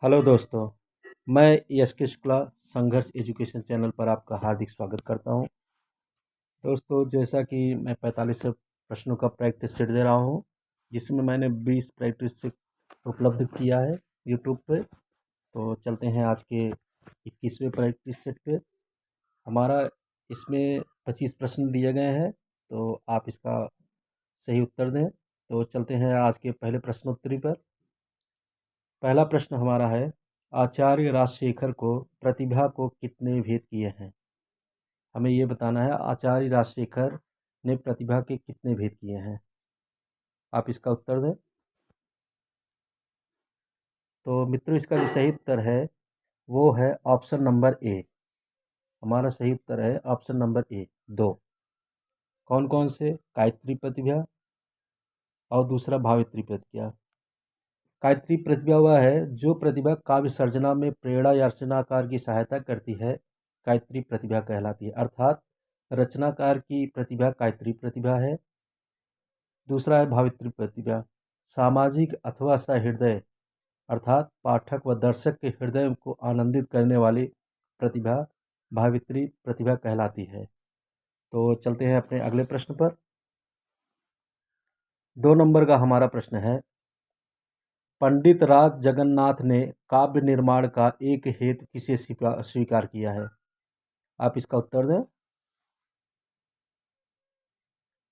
Hello दोस्तों, मैं यश के शुक्ला संघर्ष एजुकेशन चैनल पर आपका हार्दिक स्वागत करता हूं। दोस्तों, जैसा कि मैं 45 प्रश्नों का प्रैक्टिस सेट दे रहा हूं, जिसमें मैंने 20 प्रैक्टिस सेट उपलब्ध किया है यूट्यूब पे। तो चलते हैं आज के 21वें प्रैक्टिस सेट पे। हमारा इसमें 25 प्रश्न दिए गए हैं, तो आप इसका सही उत्तर दें। तो चलते हैं आज के पहले प्रश्नोत्तरी पर। पहला प्रश्न हमारा है, आचार्य राजशेखर को प्रतिभा को कितने भेद किए हैं। हमें ये बताना है आचार्य राजशेखर ने प्रतिभा के कितने भेद किए हैं। आप इसका उत्तर दें। तो मित्रों, इसका जो सही उत्तर है वो है ऑप्शन नंबर ए। हमारा सही उत्तर है ऑप्शन नंबर ए, 2। कौन कौन से? गायत्री प्रतिभा और दूसरा भावित्री प्रतिभा। गायत्री प्रतिभा वह है जो प्रतिभा काव्य सर्जना में प्रेरणा या रचनाकार की सहायता करती है, गायत्री प्रतिभा कहलाती है। अर्थात रचनाकार की प्रतिभा गायत्री प्रतिभा है। दूसरा है भावित्री प्रतिभा, सामाजिक अथवा सहृदय अर्थात पाठक व दर्शक के हृदय को आनंदित करने वाली प्रतिभा भावित्री प्रतिभा कहलाती है। तो चलते हैं अपने अगले प्रश्न पर। 2 नंबर का हमारा प्रश्न है, पंडित राज जगन्नाथ ने काव्य निर्माण का एक हेतु किसे स्वीकार किया है। आप इसका उत्तर दें।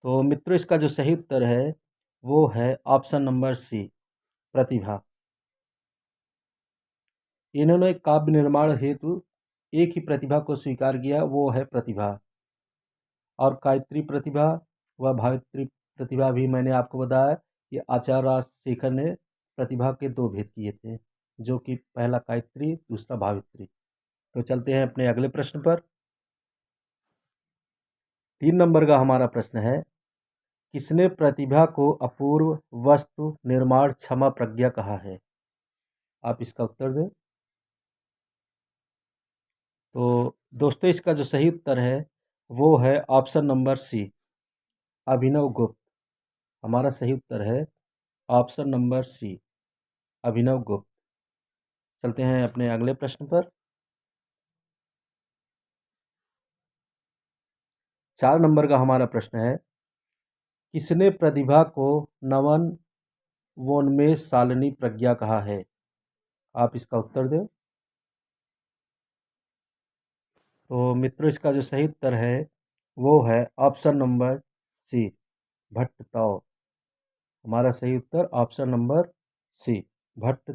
तो मित्रों, इसका जो सही उत्तर है वो है ऑप्शन नंबर सी, प्रतिभा। इन्होंने काव्य निर्माण हेतु एक ही प्रतिभा को स्वीकार किया, वो है प्रतिभा। और गायत्री प्रतिभा व भावित्री प्रतिभा भी मैंने आपको बताया कि आचार्य राजशेखर ने प्रतिभा के 2 भेद किए थे, जो कि पहला गायत्री, दूसरा भावित्री। तो चलते हैं अपने अगले प्रश्न पर। 3 नंबर का हमारा प्रश्न है, किसने प्रतिभा को अपूर्व वस्तु निर्माण क्षमा प्रज्ञा कहा है। आप इसका उत्तर दें। तो दोस्तों, इसका जो सही उत्तर है वो है ऑप्शन नंबर सी, अभिनव गुप्त। हमारा सही उत्तर है ऑप्शन नंबर सी, अभिनव गुप्त। चलते हैं अपने अगले प्रश्न पर। 4 नंबर का हमारा प्रश्न है, किसने प्रतिभा को नवन वोन्मेष शालिनी प्रज्ञा कहा है। आप इसका उत्तर दें। तो मित्रों, इसका जो सही उत्तर है वो है ऑप्शन नंबर सी, भट्ट। हमारा सही उत्तर ऑप्शन नंबर सी, भट्ट।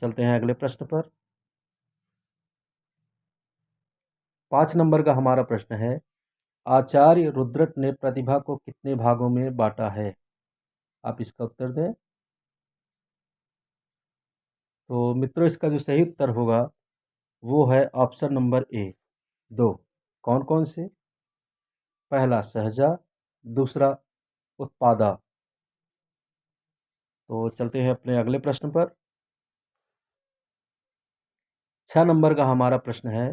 चलते हैं अगले प्रश्न पर। 5 नंबर का हमारा प्रश्न है, आचार्य रुद्रट ने प्रतिभा को कितने भागों में बांटा है। आप इसका उत्तर दें। तो मित्रों, इसका जो सही उत्तर होगा वो है ऑप्शन नंबर ए, 2। कौन कौन से? पहला सहजा, दूसरा उत्पादा। तो चलते हैं अपने अगले प्रश्न पर। 6 नंबर का हमारा प्रश्न है,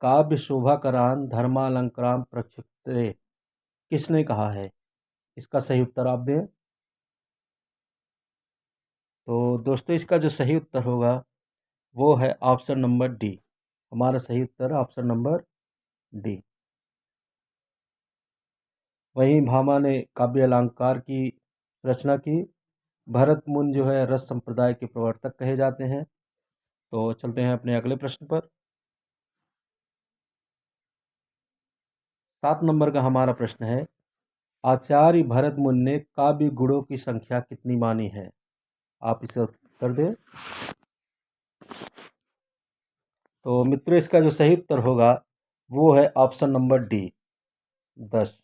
काव्य शोभाकरान धर्मालंकाराम प्रक्षिप्ते किसने कहा है। इसका सही उत्तर आप दें। तो दोस्तों, इसका जो सही उत्तर होगा वो है ऑप्शन नंबर डी। हमारा सही उत्तर ऑप्शन नंबर डी। वहीं भामा ने काव्य अलंकार की रचना की। भरत मुनि जो है रस संप्रदाय के प्रवर्तक कहे जाते हैं। तो चलते हैं अपने अगले प्रश्न पर। 7 नंबर का हमारा प्रश्न है, आचार्य भरत मुनि ने काव्य गुणों की संख्या कितनी मानी है। आप इसे उत्तर दें। तो मित्रों, इसका जो सही उत्तर होगा वो है ऑप्शन नंबर डी, 10।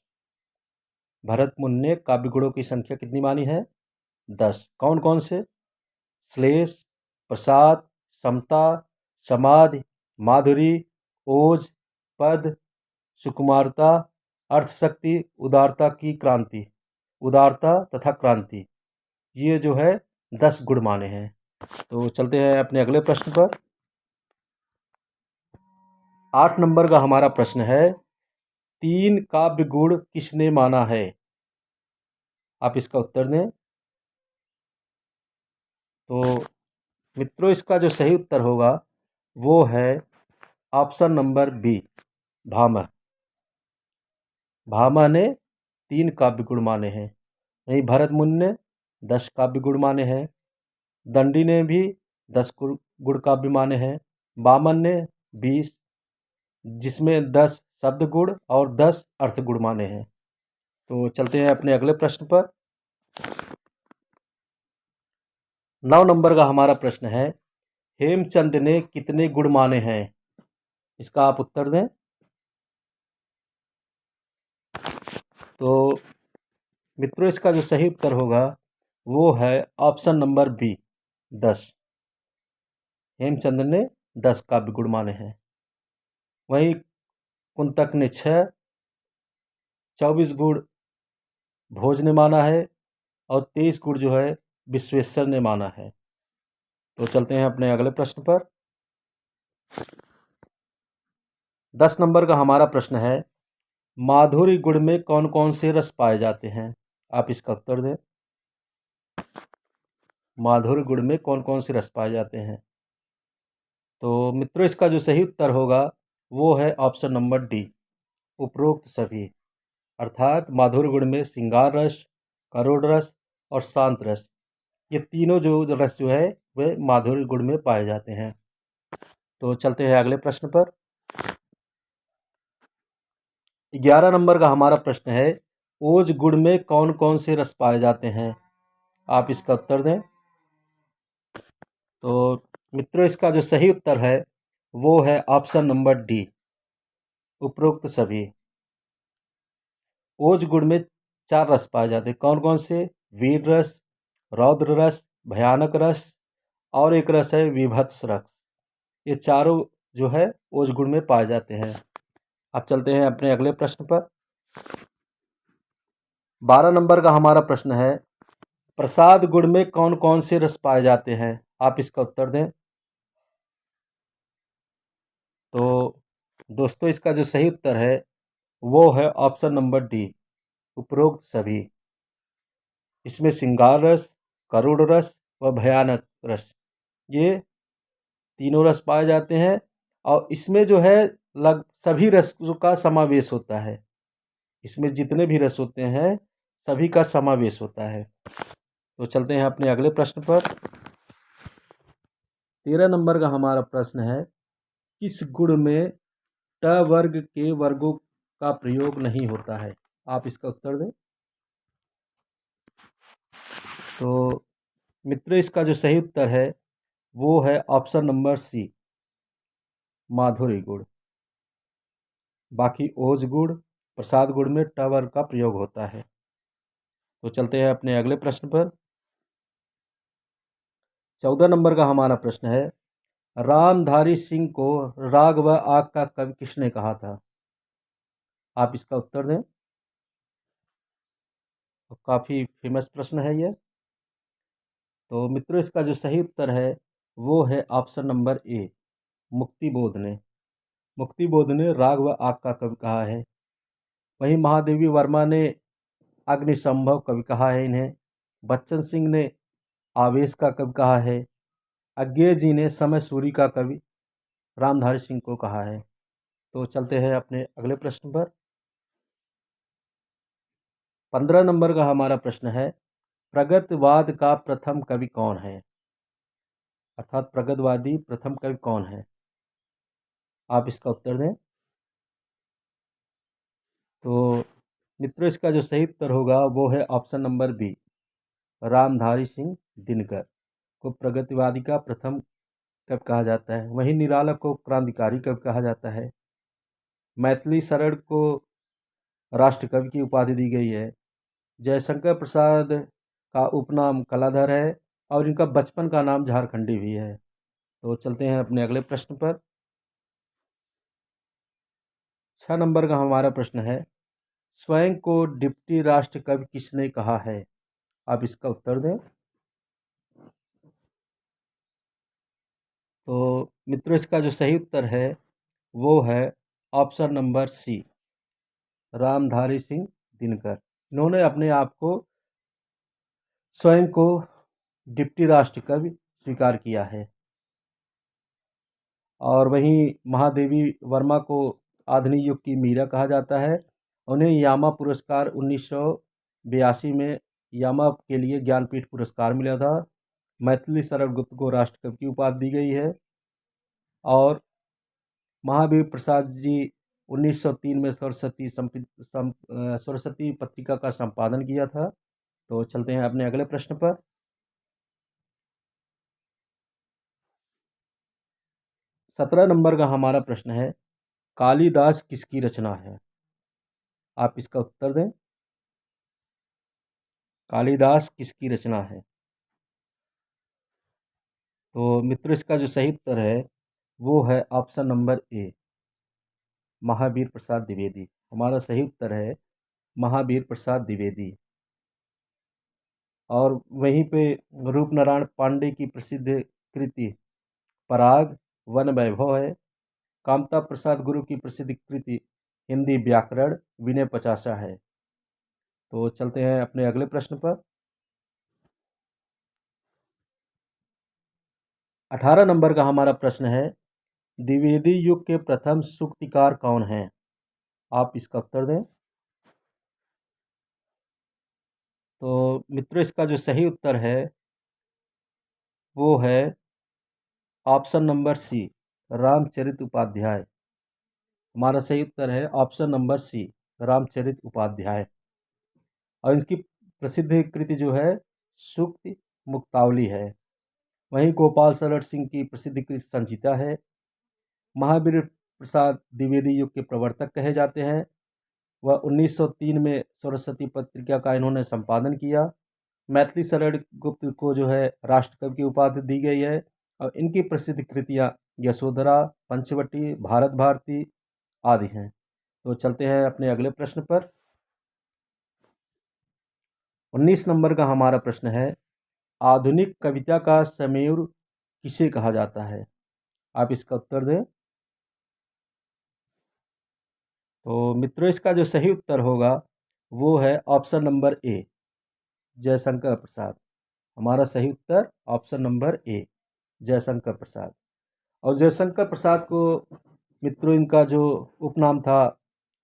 भरत मुनि ने काव्य गुणों की संख्या कितनी मानी है? 10। कौन कौन से? श्लेष, प्रसाद, समता, समाधि, माधुरी, ओज, पद, सुकुमारता, अर्थशक्ति, उदारता की क्रांति, उदारता तथा क्रांति, ये जो है 10 गुण माने हैं। तो चलते हैं अपने अगले प्रश्न पर। 8 नंबर का हमारा प्रश्न है, 3 काव्य गुण किसने माना है। आप इसका उत्तर दें। तो मित्रों इसका जो सही उत्तर होगा वो है option number B, Bhamah. Bhamah ने 3 काव्य गुण माने हैं। वहीं भरत मुनि ने 10 काव्य गुण माने हैं। दंडी ने भी 10 गुण काव्य माने हैं। वामन ने 20, जिसमें 10 शब्द गुण और 10 अर्थ गुण माने हैं। तो चलते हैं अपने अगले प्रश्न पर। 9 नंबर का हमारा प्रश्न है, हेमचंद ने कितने गुण माने हैं? इसका आप उत्तर दें। तो मित्रों इसका जो सही उत्तर होगा वो है ऑप्शन नंबर बी, 10। हेमचंद ने 10 काव्य गुण माने हैं। वहीं कुंतक ने 6, 24 गुण भोज ने माना है और 23 गुण जो है विश्वेश्वर ने माना है। तो चलते हैं अपने अगले प्रश्न पर। 10 नंबर का हमारा प्रश्न है, माधुर्य गुण में कौन कौन से रस पाए जाते हैं? आप इसका उत्तर दें। माधुर्य गुण में कौन कौन से रस पाए जाते हैं? तो मित्रों इसका जो सही उत्तर होगा वो है ऑप्शन नंबर डी, उपरोक्त सभी। अर्थात माधुर्य गुण में श्रृंगार रस, करुण रस और शांत रस, ये तीनों जो रस जो है वे माधुर्य गुण में पाए जाते हैं। तो चलते हैं अगले प्रश्न पर। 11 नंबर का हमारा प्रश्न है, ओज गुण में कौन कौन से रस पाए जाते हैं? आप इसका उत्तर दें। तो मित्रों इसका जो सही उत्तर है वो है ऑप्शन नंबर डी, उपरोक्त सभी। ओज गुण में 4 रस पाए जाते हैं। कौन कौन से? वीर रस, रौद्र रस, भयानक रस और एक रस है विभत्स रस। ये चारों जो है ओज गुण में पाए जाते हैं। अब चलते हैं अपने अगले प्रश्न पर। 12 नंबर का हमारा प्रश्न है, प्रसाद गुण में कौन कौन से रस पाए जाते हैं? आप इसका उत्तर दें। तो दोस्तों इसका जो सही उत्तर है वो है ऑप्शन नंबर डी, उपरोक्त सभी। इसमें श्रृंगार रस, करुण रस व भयानक रस, ये तीनों रस पाए जाते हैं और इसमें जो है सभी रसों का समावेश होता है। इसमें जितने भी रस होते हैं सभी का समावेश होता है। तो चलते हैं अपने अगले प्रश्न पर। 13 नंबर का हमारा प्रश्न है, किस गुण में ट वर्ग के वर्गों का प्रयोग नहीं होता है? आप इसका उत्तर दें। तो मित्रों इसका जो सही उत्तर है वो है ऑप्शन नंबर सी, माधुर्य गुण। बाकी ओज गुण, प्रसाद गुण में ट वर्ग का प्रयोग होता है। तो चलते हैं अपने अगले प्रश्न पर। 14 नंबर का हमारा प्रश्न है, रामधारी सिंह को राग व आग का कवि किसने कहा था? आप इसका उत्तर दें। तो काफ़ी फेमस प्रश्न है ये। तो मित्रों इसका जो सही उत्तर है वो है ऑप्शन नंबर ए, मुक्तिबोध ने। मुक्तिबोध ने राग व आग का कवि कहा है। वहीं महादेवी वर्मा ने अग्निसंभव कवि कहा है इन्हें। बच्चन सिंह ने आवेश का कवि कहा है। अज्ञे जी ने समय सूरी का कवि रामधारी सिंह को कहा है। तो चलते हैं अपने अगले प्रश्न पर। 15 नंबर का हमारा प्रश्न है, प्रगतवाद का प्रथम कवि कौन है? अर्थात प्रगतवादी प्रथम कवि कौन है? आप इसका उत्तर दें। तो मित्रों इसका जो सही उत्तर होगा वो है option number B, Ramdhari Singh Dinkar को प्रगतिवादी का प्रथम कवि कहा जाता है। वहीं निराला को क्रांतिकारी कवि कहा जाता है। मैथिली शरण को राष्ट्रकवि की उपाधि दी गई है। जयशंकर प्रसाद का उपनाम कलाधर है और इनका बचपन का नाम झारखंडी भी है। तो चलते हैं अपने अगले प्रश्न पर। 6 नंबर का हमारा प्रश्न है, स्वयं को डिप्टी राष्ट्र कवि किसने कहा है? आप इसका उत्तर दें। तो मित्रों इसका जो सही उत्तर है वो है option number C, Ramdhari Singh Dinkar. इन्होंने अपने आप को स्वयं को डिप्टी राष्ट्र कवि स्वीकार किया है। और वहीं महादेवी वर्मा को आधुनिक युग की मीरा कहा जाता है। उन्हें यामा पुरस्कार 1982 में यामा के लिए ज्ञानपीठ पुरस्कार मिला था। मैथिली शरण गुप्त को राष्ट्रकवि की उपाधि दी गई है। और महावीर प्रसाद जी 1903 में सरस्वती पत्रिका का संपादन किया था। तो चलते हैं अपने अगले प्रश्न पर। 17 नंबर का हमारा प्रश्न है, कालिदास किसकी रचना है? आप इसका उत्तर दें। कालिदास किसकी रचना है? तो मित्रों, इसका जो सही उत्तर है वो है option number A, Mahavir Prasad Dwivedi. हमारा सही उत्तर है महावीर प्रसाद द्विवेदी। और वहीं पे रूपनारायण पांडे की प्रसिद्ध कृति पराग वन वैभव है। कामता प्रसाद गुरु की प्रसिद्ध कृति हिंदी व्याकरण विनय पचासा है। तो चलते हैं अपने अगले प्रश्न पर। 18 नंबर का हमारा प्रश्न है, द्विवेदी युग के प्रथम सूक्तिकार कौन हैं? आप इसका उत्तर दें। तो मित्रों, इसका जो सही उत्तर है वो है option number C, Ramcharit Upadhyay. हमारा सही उत्तर है option number C, Ramcharit Upadhyay. और इसकी प्रसिद्ध कृति जो है सूक्ति मुक्तावली है। वहीं गोपाल शरण सिंह की प्रसिद्ध कृति संचिता है। महावीर प्रसाद द्विवेदी युग के प्रवर्तक कहे जाते हैं। वह 1903 में सरस्वती पत्रिका का इन्होंने संपादन किया। मैथिली शरण गुप्त को जो है राष्ट्रकवि की उपाधि दी गई है। और इनकी प्रसिद्ध कृतियाँ यशोधरा, पंचवटी, भारत भारती आदि हैं। तो चलते हैं अपने अगले प्रश्न पर। 19 नंबर का हमारा प्रश्न है, आधुनिक कविता का समीर किसे कहा जाता है? आप इसका उत्तर दें। तो मित्रों, इसका जो सही उत्तर होगा वो है option number A, Jaishankar Prasad. हमारा सही उत्तर option number A, Jaishankar Prasad. और जयशंकर प्रसाद को मित्रों, इनका जो उपनाम था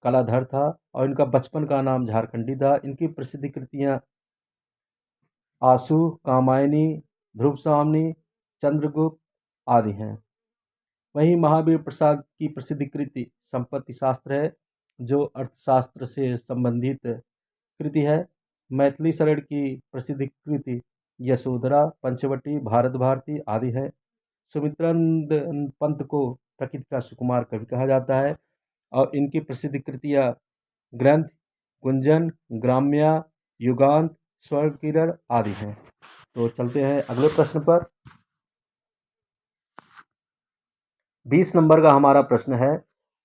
कलाधर था। और इनका बचपन का नाम झारखंडी था। इनकी प्रसिद्ध कृतियाँ आशु, कामायनी, ध्रुव सामनी, चंद्रगुप्त आदि हैं। वहीं महावीर प्रसाद की प्रसिद्ध कृति संपत्ति शास्त्र है, जो अर्थशास्त्र से संबंधित कृति है। मैथिली शरण की प्रसिद्ध कृति यशोधरा, पंचवटी, भारत भारती आदि है। सुमित्रानंद पंत को प्रकृति का सुकुमार कवि कहा जाता है। और इनकी प्रसिद्ध कृतियाँ ग्रंथ गुंजन, ग्राम्या, युगांत, स्वर्ग किरण आदि हैं। तो चलते हैं अगले प्रश्न पर। 20 नंबर का हमारा प्रश्न है,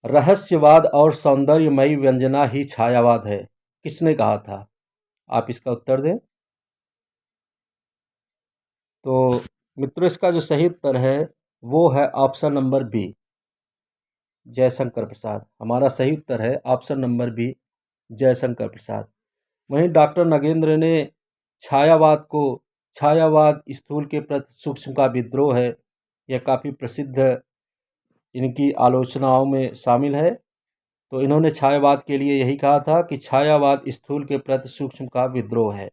रहस्यवाद और सौंदर्यमयी व्यंजना ही छायावाद है, किसने कहा था? आप इसका उत्तर दें। तो मित्रों, इसका जो सही उत्तर है वो है option number B, Jaishankar Prasad. हमारा सही उत्तर है option number B, Jaishankar Prasad. वहीं डॉक्टर नगेंद्र ने छायावाद को छायावाद स्थूल के प्रति सूक्ष्म का विद्रोह है, यह काफ़ी प्रसिद्ध इनकी आलोचनाओं में शामिल है। तो इन्होंने छायावाद के लिए यही कहा था कि छायावाद स्थूल के प्रति सूक्ष्म का विद्रोह है।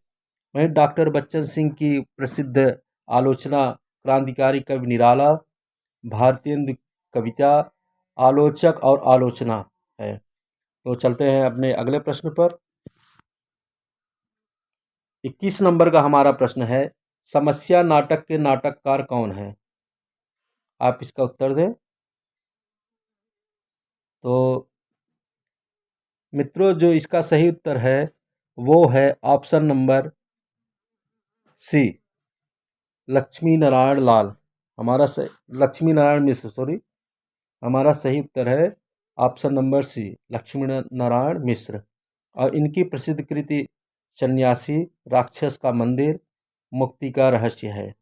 वहीं डॉक्टर बच्चन सिंह की प्रसिद्ध आलोचना क्रांतिकारी कवि निराला, भारतेंदु कविता, आलोचक और आलोचना है। तो चलते हैं अपने अगले प्रश्न पर। 21 नंबर का हमारा प्रश्न है, समस्या नाटक के नाटककार कौन हैं? आप इसका उत्तर दें। तो मित्रों, जो इसका सही उत्तर है वो है option number C, Lakshmi Narayan Lal. हमारा लक्ष्मी नारायण मिश्र, सॉरी। हमारा सही उत्तर है option number C, Lakshmi Narayan Mishra. और इनकी प्रसिद्ध कृति सन्यासी, राक्षस का मंदिर, मुक्ति का रहस्य है।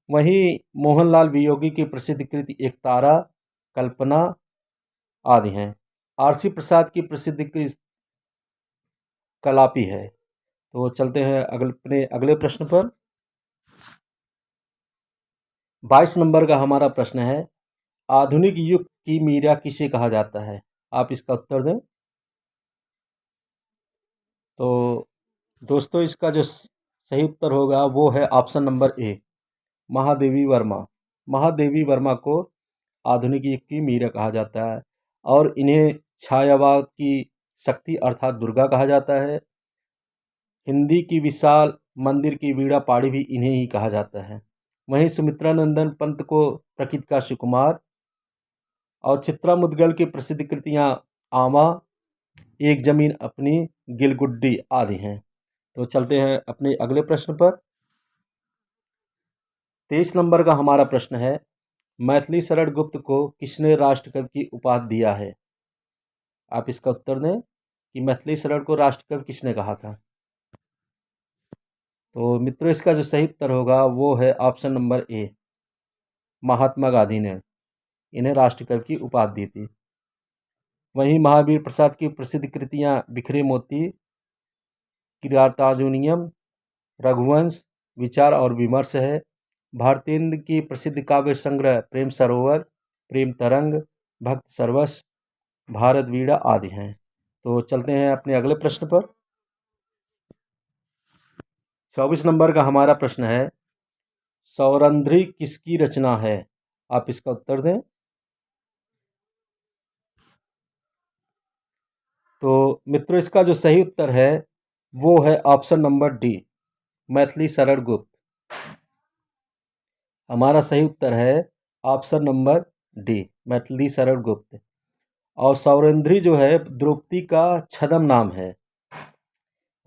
वहीं मोहनलाल वियोगी की प्रसिद्ध कृति एक तारा, कल्पना आदि हैं। आरसी प्रसाद की प्रसिद्ध कृति कलापी है। तो चलते हैं अपने अगले प्रश्न पर। 22 नंबर का हमारा प्रश्न है, आधुनिक युग की मीरा किसे कहा जाता है? आप इसका उत्तर दें। तो दोस्तों इसका जो सही उत्तर होगा वो है option number A, Mahadevi Verma. Mahadevi Verma को आधुनिक युग की मीरा कहा जाता है और इन्हें छायावाद की शक्ति अर्थात दुर्गा कहा जाता है। हिंदी की विशाल मंदिर की वीणा पाड़ी भी इन्हें ही कहा जाता है। वहीं सुमित्रा नंदन पंत को प्रकृति का सुकुमार और चित्रा मुदगल की प्रसिद्ध कृतियां आमा, एक जमीन अपनी, गिलगुड्डी आदि हैं। तो चलते हैं अपने अगले प्रश्न पर। 23 नंबर का हमारा प्रश्न है, मैथिली शरण गुप्त को किसने राष्ट्रकवि की उपाधि दिया है? आप इसका उत्तर दें कि मैथिली शरण को राष्ट्रकवि किसने कहा था। तो मित्रों इसका जो सही उत्तर होगा वो है option number A, Mahatma Gandhi ने इन्हें राष्ट्रकवि की उपाधि दी थी। वहीं महावीर प्रसाद की प्रसिद्ध कृतियां बिखरे मोती, किरातार्जुनीयम, रघुवंश, विचार और विमर्श है। भारतेंद्र की प्रसिद्ध काव्य संग्रह प्रेम सरोवर, प्रेम तरंग, भक्त सर्वस्व, भारत वीणा आदि हैं। तो चलते हैं अपने अगले प्रश्न पर। 24 नंबर का हमारा प्रश्न है, सौरंध्री किसकी रचना है? आप इसका उत्तर दें। तो मित्रों इसका जो सही उत्तर है वो है option number D, Maithili Sharan Gupt. हमारा सही उत्तर है option number D, Maithili Sharan Gupt. और सौरेंद्री जो है द्रौपदी का छद्म नाम है।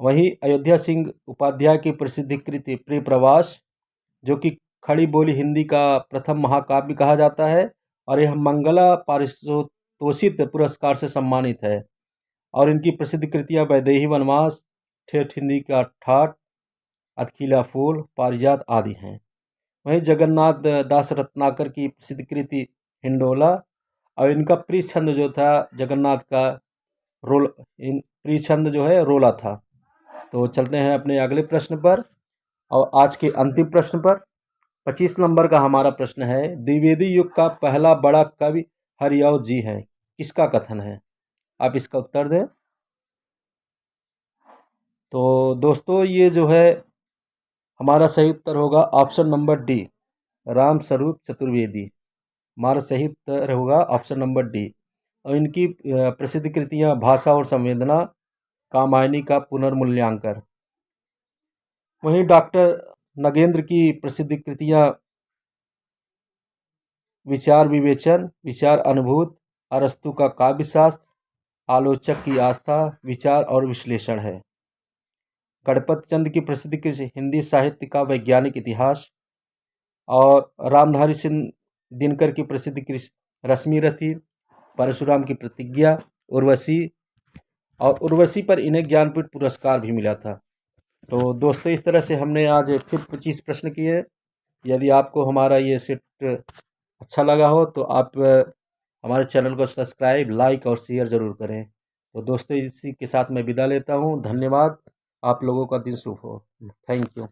वहीं अयोध्या सिंह उपाध्याय की प्रसिद्ध कृति प्रिय प्रवास, जो कि खड़ी बोली हिंदी का प्रथम महाकाव्य कहा जाता है और यह मंगला पारितोषित पुरस्कार से सम्मानित है। और इनकी प्रसिद्ध कृतियां वैदेही वनवास, ठेठ हिंदी का ठाठ, अतखिला फूल, पारिजात आदि हैं। वहीं जगन्नाथ दास रत्नाकर की प्रसिद्ध कृति हिंडोला और इनका प्रिय छंद जो था जगन्नाथ का प्रिय छंद जो है रोला था। तो चलते हैं अपने अगले प्रश्न पर और आज के अंतिम प्रश्न पर। 25 नंबर का हमारा प्रश्न है, द्विवेदी युग का पहला बड़ा कवि हरिऔध जी है, किसका कथन है? आप इसका उत्तर दें। तो दोस्तों ये जो है हमारा सही उत्तर होगा option number D, Ram Swaroop Chaturvedi. हमारा सही उत्तर होगा ऑप्शन नंबर डी। और इनकी प्रसिद्ध कृतियां भाषा और संवेदना, कामायनी का पुनर्मूल्यांकन। वहीं डॉक्टर नगेंद्र की प्रसिद्ध कृतियां विचार विवेचन, विचार अनुभूत, अरस्तु का काव्यशास्त्र, आलोचक की आस्था, विचार और विश्लेषण है। गणपत चंद की प्रसिद्ध कृति हिंदी साहित्य का वैज्ञानिक इतिहास और रामधारी सिंह दिनकर की प्रसिद्ध कृति रश्मि रथी, परशुराम की प्रतिज्ञा, उर्वशी, और उर्वशी पर इन्हें ज्ञानपीठ पुरस्कार भी मिला था। तो दोस्तों इस तरह से हमने आज फिर 25 प्रश्न किए। यदि आपको हमारा ये सेट अच्छा लगा हो तो आप हमारे चैनल को सब्सक्राइब, लाइक और शेयर ज़रूर करें। तो दोस्तों इसी के साथ मैं विदा लेता हूँ। धन्यवाद। आप लोगों का दिन शुभ हो। Thank you.